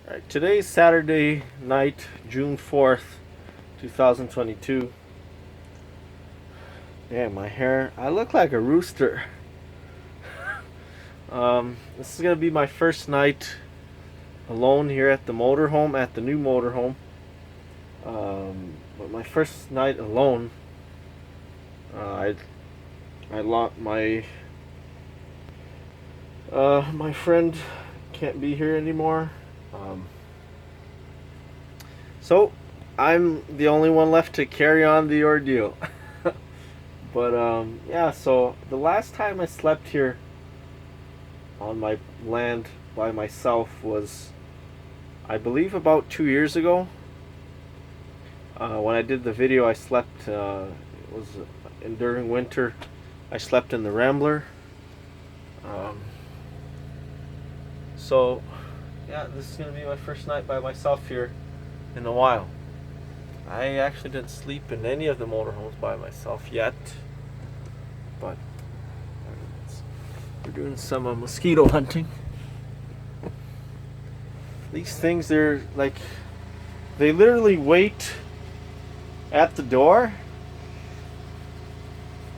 Alright, today's Saturday night, June 4th, 2022. Yeah, my hair, I look like a rooster. This is gonna be my first night alone here at the motorhome, at the new motorhome. But my first night alone, I lost my friend can't be here anymore. So I'm the only one left to carry on the ordeal. But yeah, so the last time I slept here on my land by myself was, I believe, about 2 years ago. When I did the video, I slept, it was during winter, I slept in the Rambler. So yeah, this is going to be my first night by myself here in a while. I actually didn't sleep in any of the motorhomes by myself yet, but we're doing some mosquito hunting. These things, they're like, they literally wait at the door,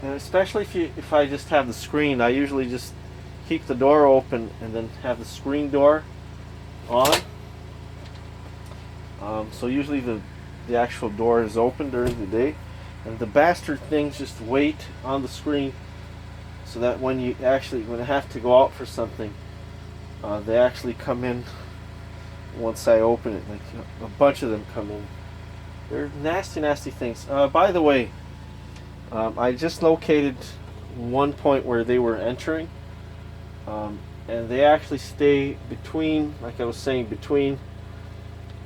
and especially if I just have the screen, I usually just keep the door open and then have the screen door on. So usually the actual door is open during the day, and the bastard things just wait on the screen so that when I have to go out for something, they actually come in once I open it. Like, a bunch of them come in. They're nasty things. By the way, I just located one point where they were entering, and they actually stay between, like I was saying, between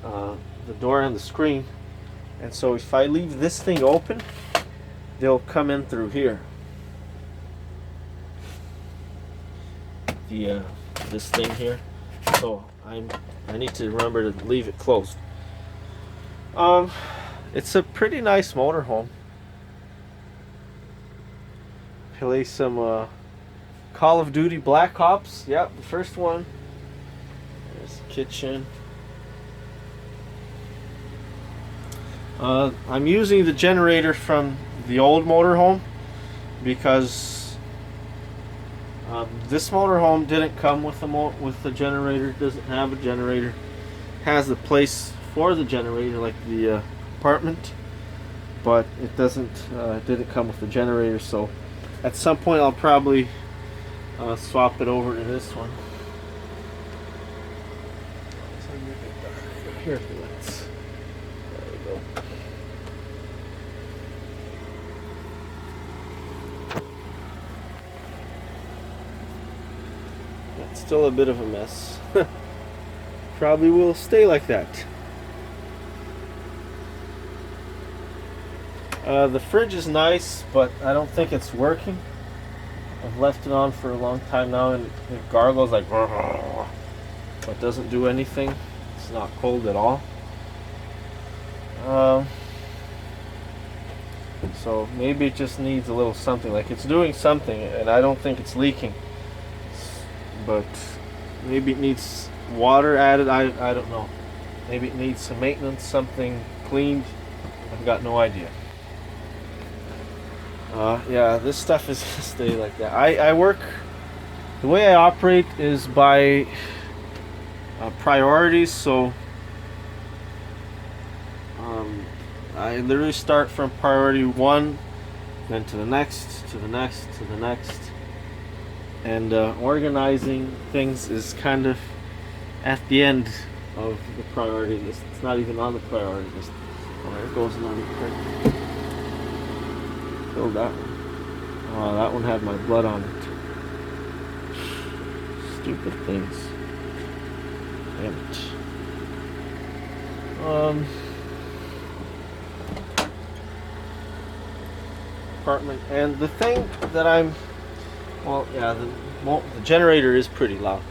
the door and the screen. And so if I leave this thing open, they'll come in through here. This thing here. So I need to remember to leave it closed. It's a pretty nice motorhome. Play some Call of Duty Black Ops. Yep, the first one. There's the kitchen. I'm using the generator from the old motorhome because this motorhome didn't come with the generator. It doesn't have a generator. It has the place for the generator, like the apartment, but it didn't come with the generator. So at some point I'll probably swap it over to this one. Here, let's. There we go. It's still a bit of a mess. Probably will stay like that. The fridge is nice, but I don't think it's working. I've left it on for a long time now, and it gargles like, but doesn't do anything. It's not cold at all. So maybe it just needs a little something. Like, it's doing something, and I don't think it's leaking. But maybe it needs water added. I don't know. Maybe it needs some maintenance, something cleaned. I've got no idea. Yeah, this stuff is gonna stay like that. I work, the way I operate is by priorities. So I literally start from priority 1, then to the next, to the next, to the next. And organizing things is kind of at the end of the priority list. It's not even on the priority list. Oh, there goes another quick. Killed that one. Oh, that one had my blood on it. Stupid things. Damn it. Apartment. And the thing that well, yeah, the generator is pretty loud.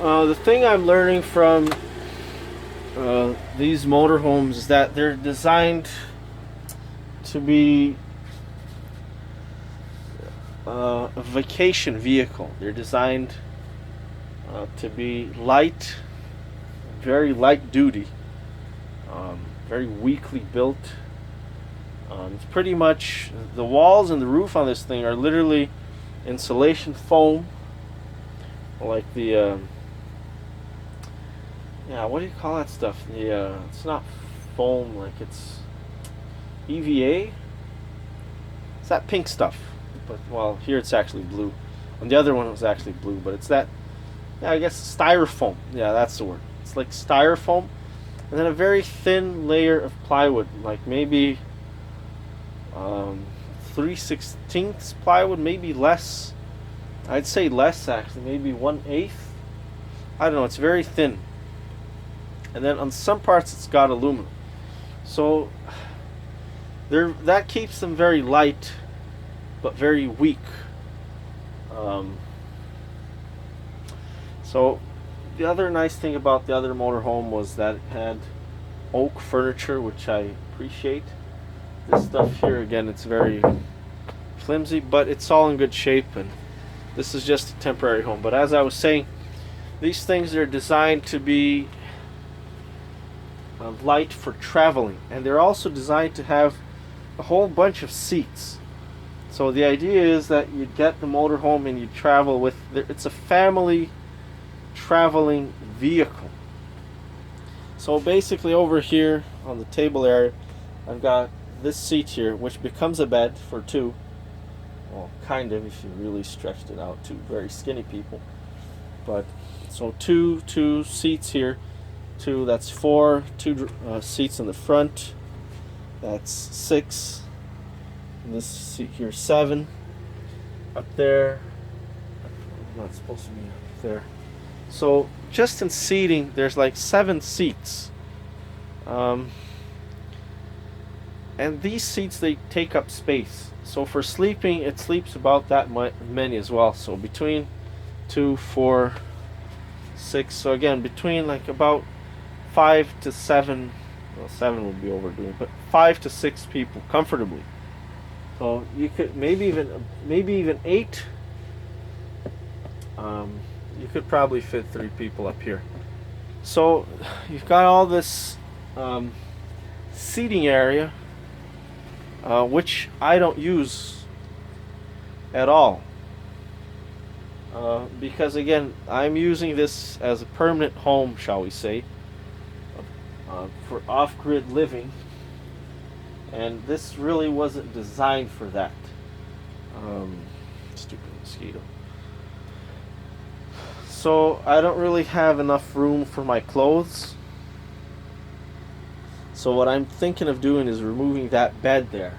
The thing I'm learning from these motorhomes is that they're designed to be a vacation vehicle. They're designed to be light very light duty, very weakly built. It's pretty much, the walls and the roof on this thing are literally insulation foam, like the yeah, what do you call that stuff? The it's not foam, like it's EVA. It's that pink stuff, but well, here it's actually blue. On the other one it was actually blue, but it's that, yeah, I guess styrofoam. Yeah, that's the word. It's like styrofoam, and then a very thin layer of plywood, like maybe 3/16 plywood, maybe less. I'd say less actually, maybe 1/8. I don't know. It's very thin, and then on some parts it's got aluminum. So that keeps them very light, but very weak. So the other nice thing about the other motorhome was that it had oak furniture, which I appreciate. This stuff here, again, it's very flimsy, but it's all in good shape, and this is just a temporary home. But as I was saying, these things are designed to be light for traveling, and they're also designed to have a whole bunch of seats. So the idea is that you get the motorhome and you travel with it's a family traveling vehicle. So basically over here on the table area, I've got this seat here, which becomes a bed for two. Well, kind of, if you really stretched it out to very skinny people. But so two seats here, that's four. Two seats in the front, that's six. And this seat here, 7. Up there, not supposed to be up there. So just in seating, there's like 7 seats. And these seats, they take up space. So for sleeping, it sleeps about that many as well. So between 2, 4, 6. So again, between like about 5 to 7. Well, 7 would be overdoing, but 5 to 6 people comfortably. So you could maybe even 8. You could probably fit 3 people up here. So you've got all this seating area, which I don't use at all, because again, I'm using this as a permanent home, shall we say, for off-grid living. And this really wasn't designed for that. Stupid mosquito. So I don't really have enough room for my clothes. So what I'm thinking of doing is removing that bed there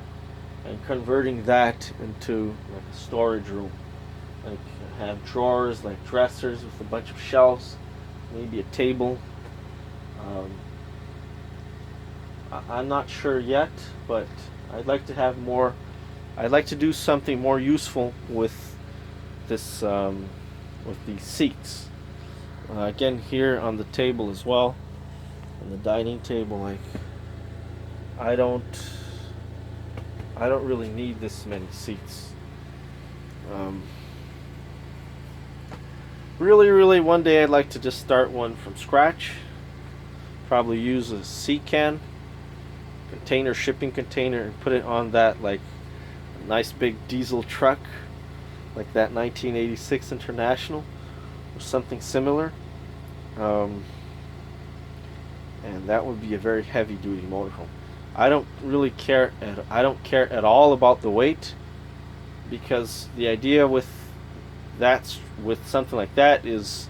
and converting that into like a storage room. Like have drawers, like dressers with a bunch of shelves, maybe a table. I'm not sure yet, but I'd like to have more. I'd like to do something more useful with this, with these seats. Again, here on the table as well, on the dining table, like I don't really need this many seats. Really, one day I'd like to just start one from scratch. Probably use a sea can container, shipping container, and put it on that like a nice big diesel truck, like that 1986 International or something similar, and that would be a very heavy duty motorhome. I don't care at all about the weight, because the idea with something like that is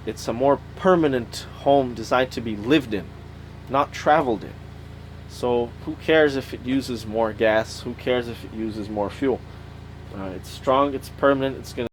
it's a more permanent home designed to be lived in, not traveled in. So who cares if it uses more gas? Who cares if it uses more fuel? It's strong, it's permanent, it's going to